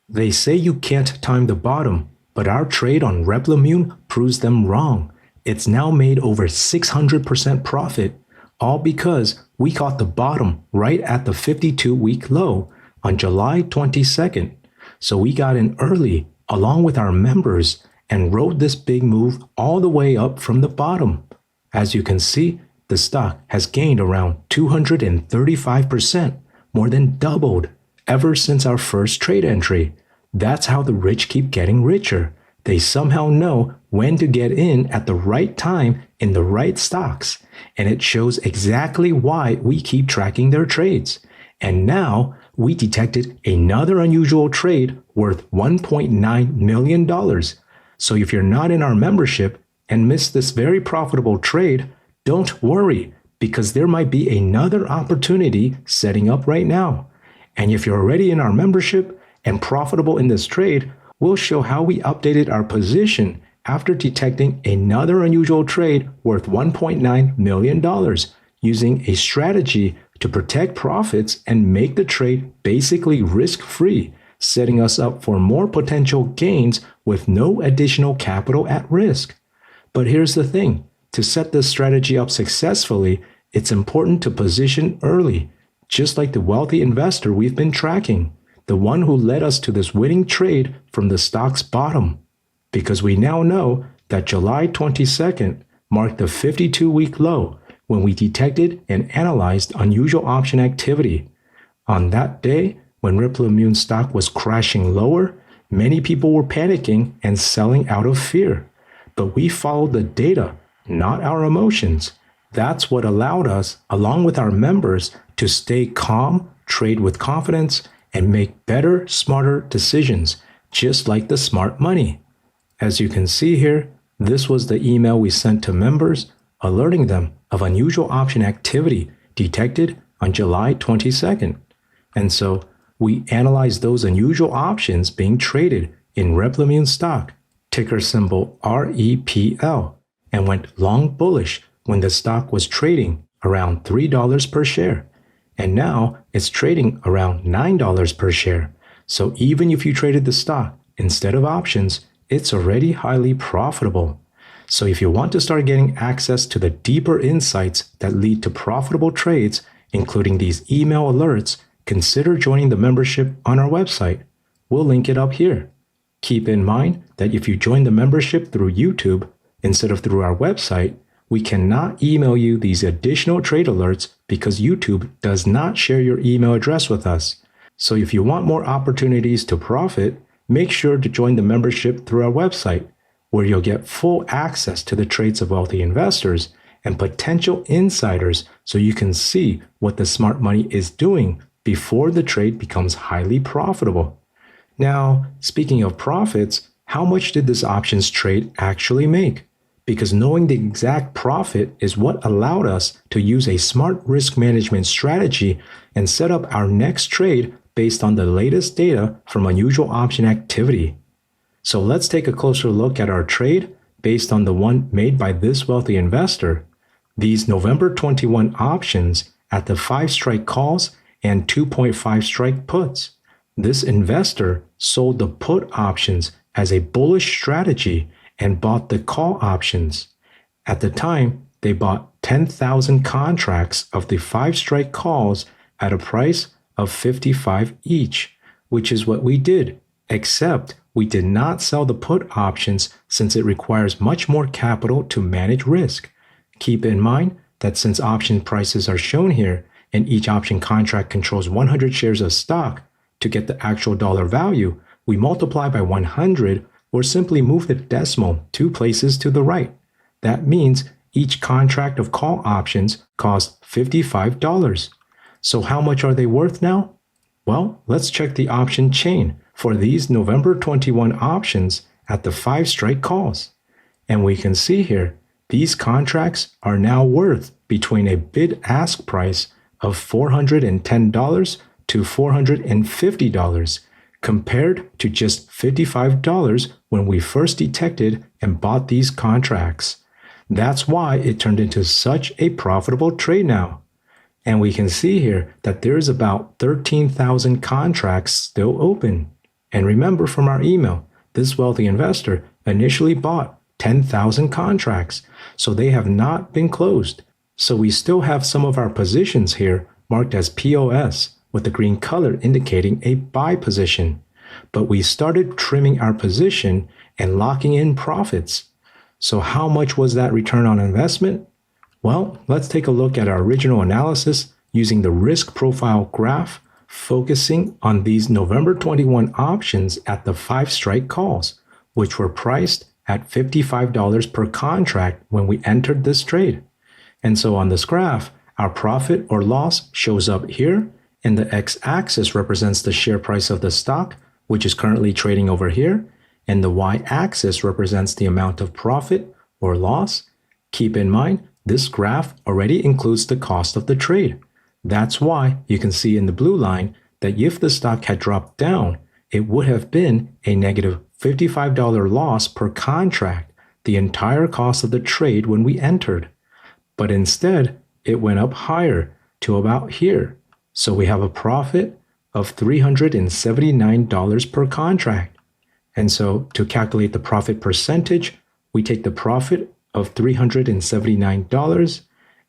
They say you can't time the bottom, but our trade on Replimune proves them wrong. It's now made over 600% profit, all because we caught the bottom right at the 52-week low on July 22nd. So we got in early along with our members and rode this big move all the way up from the bottom. As you can see, the stock has gained around 235%, more than doubled ever since our first trade entry. That's how the rich keep getting richer. They somehow know when to get in at the right time in the right stocks, and it shows exactly why we keep tracking their trades. And now we detected another unusual trade worth $1.9 million. So if you're not in our membership and missed this very profitable trade, don't worry, because there might be another opportunity setting up right now. And if you're already in our membership and profitable in this trade, we'll show how we updated our position after detecting another unusual trade worth $1.9 million, using a strategy to protect profits and make the trade basically risk-free, setting us up for more potential gains with no additional capital at risk. But here's the thing. To set this strategy up successfully, it's important to position early, just like the wealthy investor we've been tracking, the one who led us to this winning trade from the stock's bottom. Because we now know that July 22nd marked the 52-week low when we detected and analyzed unusual option activity. On that day, when Replimune stock was crashing lower, many people were panicking and selling out of fear. But we followed the data, not our emotions. That's what allowed us, along with our members, to stay calm, trade with confidence, and make better, smarter decisions, just like the smart money. As you can see here, this was the email we sent to members, alerting them of unusual option activity detected on July 22nd. And so we analyzed those unusual options being traded in Replimune stock, ticker symbol REPL, and went long bullish when the stock was trading around $3 per share. And now it's trading around $9 per share. So even if you traded the stock instead of options, it's already highly profitable. So if you want to start getting access to the deeper insights that lead to profitable trades, including these email alerts, consider joining the membership on our website. We'll link it up here. Keep in mind that if you join the membership through YouTube instead of through our website, we cannot email you these additional trade alerts because YouTube does not share your email address with us. So if you want more opportunities to profit, make sure to join the membership through our website, where you'll get full access to the trades of wealthy investors and potential insiders so you can see what the smart money is doing before the trade becomes highly profitable. Now, speaking of profits, how much did this options trade actually make? Because knowing the exact profit is what allowed us to use a smart risk management strategy and set up our next trade based on the latest data from unusual option activity. So let's take a closer look at our trade based on the one made by this wealthy investor. These November 21 options at the 5-strike calls and 2.5 strike puts. This investor sold the put options as a bullish strategy and bought the call options. At the time, they bought 10,000 contracts of the 5-strike calls at a price of $55 each, which is what we did, except we did not sell the put options since it requires much more capital to manage risk. Keep in mind that since option prices are shown here and each option contract controls 100 shares of stock, to get the actual dollar value, we multiply by 100 or simply move the decimal 2 places to the right. That means each contract of call options costs $55. So how much are they worth now? Well, let's check the option chain for these November 21 options at the 5-strike calls. And we can see here, these contracts are now worth between a bid-ask price of $410 to $450, compared to just $55 when we first detected and bought these contracts. That's why it turned into such a profitable trade now. And we can see here that there's about 13,000 contracts still open. And remember from our email, this wealthy investor initially bought 10,000 contracts, so they have not been closed. So we still have some of our positions here marked as POS with the green color indicating a buy position. But we started trimming our position and locking in profits. So how much was that return on investment? Well, let's take a look at our original analysis using the risk profile graph, focusing on these November 21 options at the 5 strike calls, which were priced at $55 per contract when we entered this trade. And so on this graph, our profit or loss shows up here, and the x-axis represents the share price of the stock, which is currently trading over here, and the y-axis represents the amount of profit or loss. Keep in mind, this graph already includes the cost of the trade. That's why you can see in the blue line that if the stock had dropped down, it would have been a negative $55 loss per contract, the entire cost of the trade when we entered. But instead, it went up higher to about here. So we have a profit of $379 per contract. And so to calculate the profit percentage, we take the profit of $379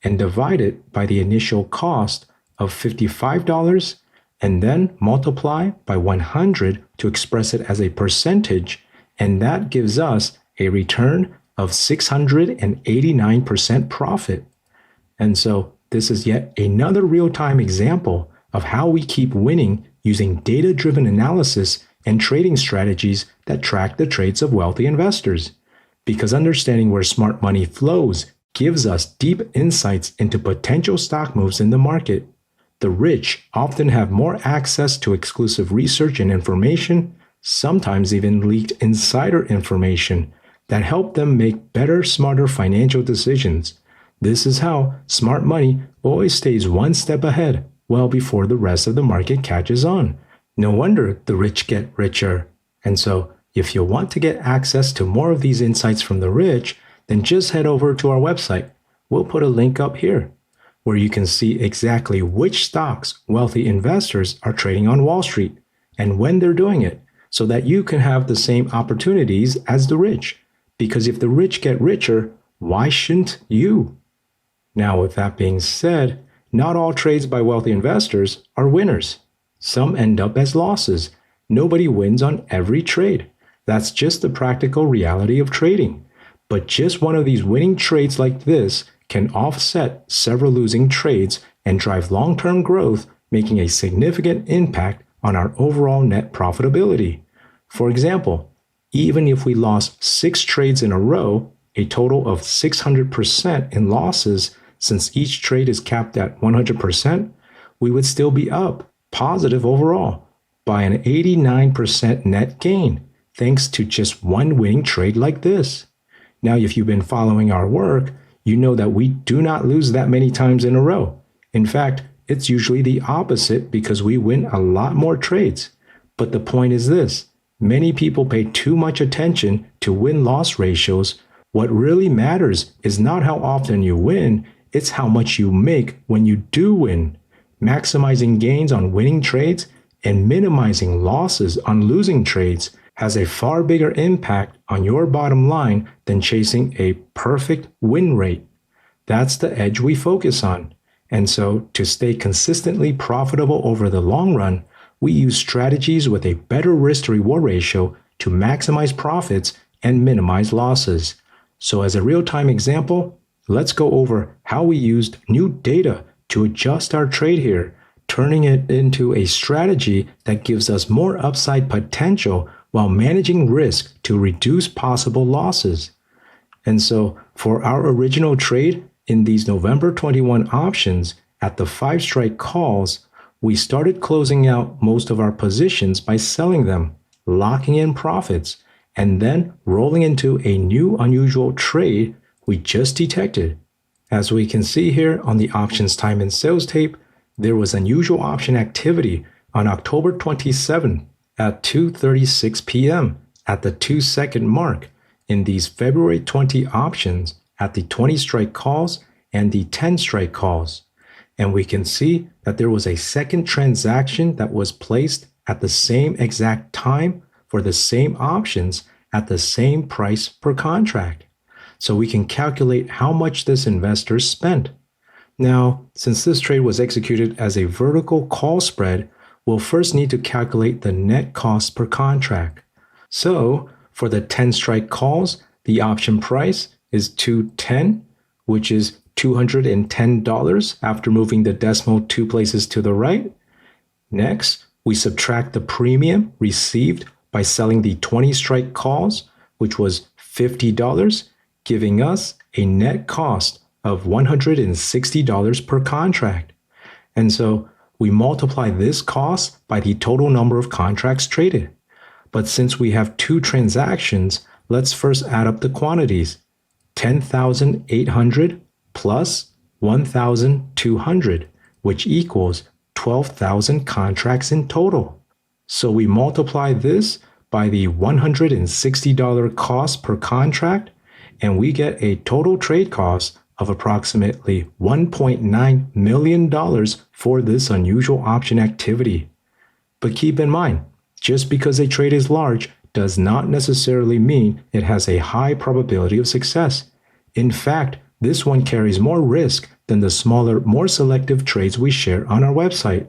and divide it by the initial cost of $55 and then multiply by 100 to express it as a percentage, and that gives us a return of 689% profit. And so this is yet another real-time example of how we keep winning using data-driven analysis and trading strategies that track the trades of wealthy investors. Because understanding where smart money flows gives us deep insights into potential stock moves in the market. The rich often have more access to exclusive research and information, sometimes even leaked insider information, that help them make better, smarter financial decisions. This is how smart money always stays one step ahead, well before the rest of the market catches on. No wonder the rich get richer. And so, if you want to get access to more of these insights from the rich, then just head over to our website. We'll put a link up here, where you can see exactly which stocks wealthy investors are trading on Wall Street and when they're doing it, so that you can have the same opportunities as the rich. Because if the rich get richer, why shouldn't you? Now, with that being said, not all trades by wealthy investors are winners. Some end up as losses. Nobody wins on every trade. That's just the practical reality of trading. But just one of these winning trades like this can offset several losing trades and drive long-term growth, making a significant impact on our overall net profitability. For example, even if we lost 6 trades in a row, a total of 600% in losses, since each trade is capped at 100%, we would still be up, positive overall, by an 89% net gain, thanks to just one winning trade like this. Now, if you've been following our work, you know that we do not lose that many times in a row. In fact, it's usually the opposite because we win a lot more trades. But the point is this: many people pay too much attention to win-loss ratios. What really matters is not how often you win, it's how much you make when you do win. Maximizing gains on winning trades and minimizing losses on losing trades has a far bigger impact on your bottom line than chasing a perfect win rate. That's the edge we focus on. And so, to stay consistently profitable over the long run, we use strategies with a better risk-to-reward ratio to maximize profits and minimize losses. So as a real-time example, let's go over how we used new data to adjust our trade here, turning it into a strategy that gives us more upside potential while managing risk to reduce possible losses. And so for our original trade in these November 21 options at the 5 strike calls, we started closing out most of our positions by selling them, locking in profits, and then rolling into a new unusual trade we just detected. As we can see here on the options time and sales tape, there was unusual option activity on October 27th at 2:36 p.m. at the 2-second mark in these February 20 options at the 20 strike calls and the 10 strike calls. And we can see that there was a second transaction that was placed at the same exact time for the same options at the same price per contract. So we can calculate how much this investor spent. Now, since this trade was executed as a vertical call spread, we'll first need to calculate the net cost per contract. So, for the 10 strike calls, the option price is 210, which is $210 after moving the decimal 2 places to the right. Next, we subtract the premium received by selling the 20 strike calls, which was $50, giving us a net cost of $160 per contract. And so we multiply this cost by the total number of contracts traded. But since we have 2 transactions, let's first add up the quantities. 10,800 plus 1,200, which equals 12,000 contracts in total. So we multiply this by the $160 cost per contract, and we get a total trade cost of approximately $1.9 million for this unusual option activity. But keep in mind, just because a trade is large does not necessarily mean it has a high probability of success. In fact, this one carries more risk than the smaller, more selective trades we share on our website.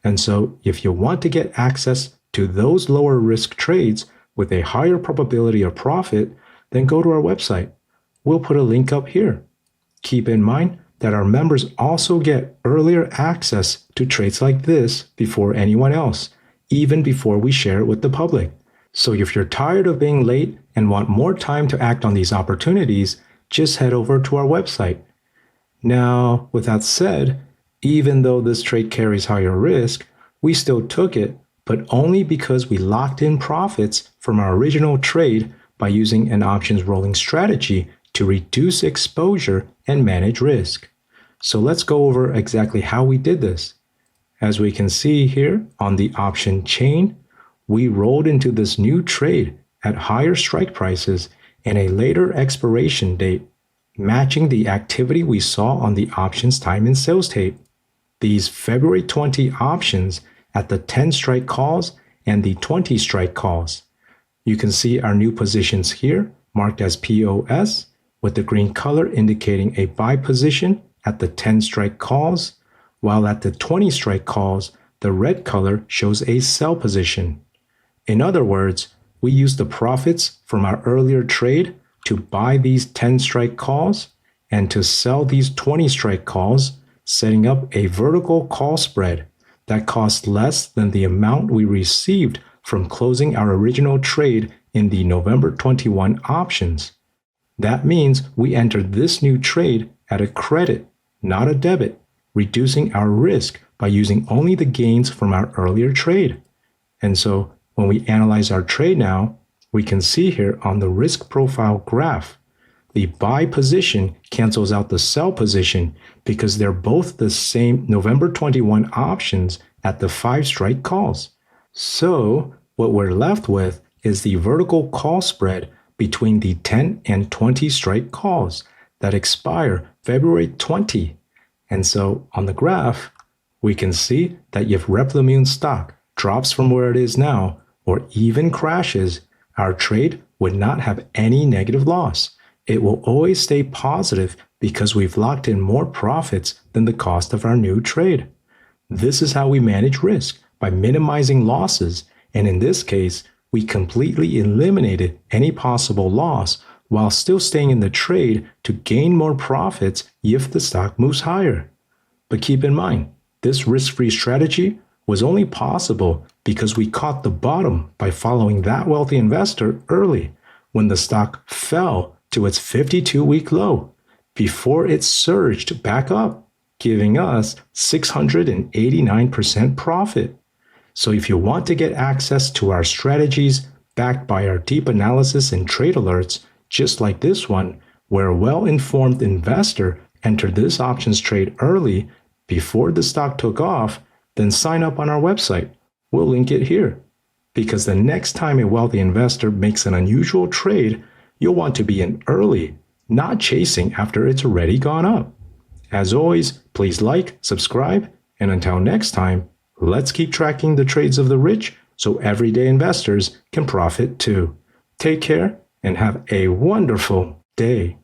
And so, if you want to get access to those lower risk trades with a higher probability of profit, then go to our website. We'll put a link up here. Keep in mind that our members also get earlier access to trades like this before anyone else, even before we share it with the public. So if you're tired of being late and want more time to act on these opportunities, just head over to our website. Now, with that said, even though this trade carries higher risk, we still took it, but only because we locked in profits from our original trade by using an options rolling strategy to reduce exposure and manage risk. So let's go over exactly how we did this. As we can see here on the option chain, we rolled into this new trade at higher strike prices and a later expiration date, matching the activity we saw on the options time and sales tape. These February 20 options at the 10 strike calls and the 20 strike calls. You can see our new positions here marked as POS, with the green color indicating a buy position at the 10 strike calls, while at the 20 strike calls, the red color shows a sell position. In other words, we used the profits from our earlier trade to buy these 10 strike calls and to sell these 20 strike calls, setting up a vertical call spread that cost less than the amount we received from closing our original trade in the November 21 options. That means we entered this new trade at a credit, not a debit, reducing our risk by using only the gains from our earlier trade. And so when we analyze our trade now, we can see here on the risk profile graph, the buy position cancels out the sell position because they're both the same November 21 options at the 5 strike calls. So what we're left with is the vertical call spread between the 10 and 20 strike calls that expire February 20. And so on the graph, we can see that if Replimune stock drops from where it is now or even crashes, our trade would not have any negative loss. It will always stay positive because we've locked in more profits than the cost of our new trade. This is how we manage risk, by minimizing losses, and in this case, we completely eliminated any possible loss while still staying in the trade to gain more profits if the stock moves higher. But keep in mind, this risk-free strategy was only possible because we caught the bottom by following that wealthy investor early when the stock fell to its 52-week low before it surged back up, giving us 689% profit. So if you want to get access to our strategies backed by our deep analysis and trade alerts, just like this one, where a well-informed investor entered this options trade early before the stock took off, then sign up on our website. We'll link it here. Because the next time a wealthy investor makes an unusual trade, you'll want to be in early, not chasing after it's already gone up. As always, please like, subscribe, and until next time, Let's keep tracking the trades of the rich so everyday investors can profit too. Take care and have a wonderful day.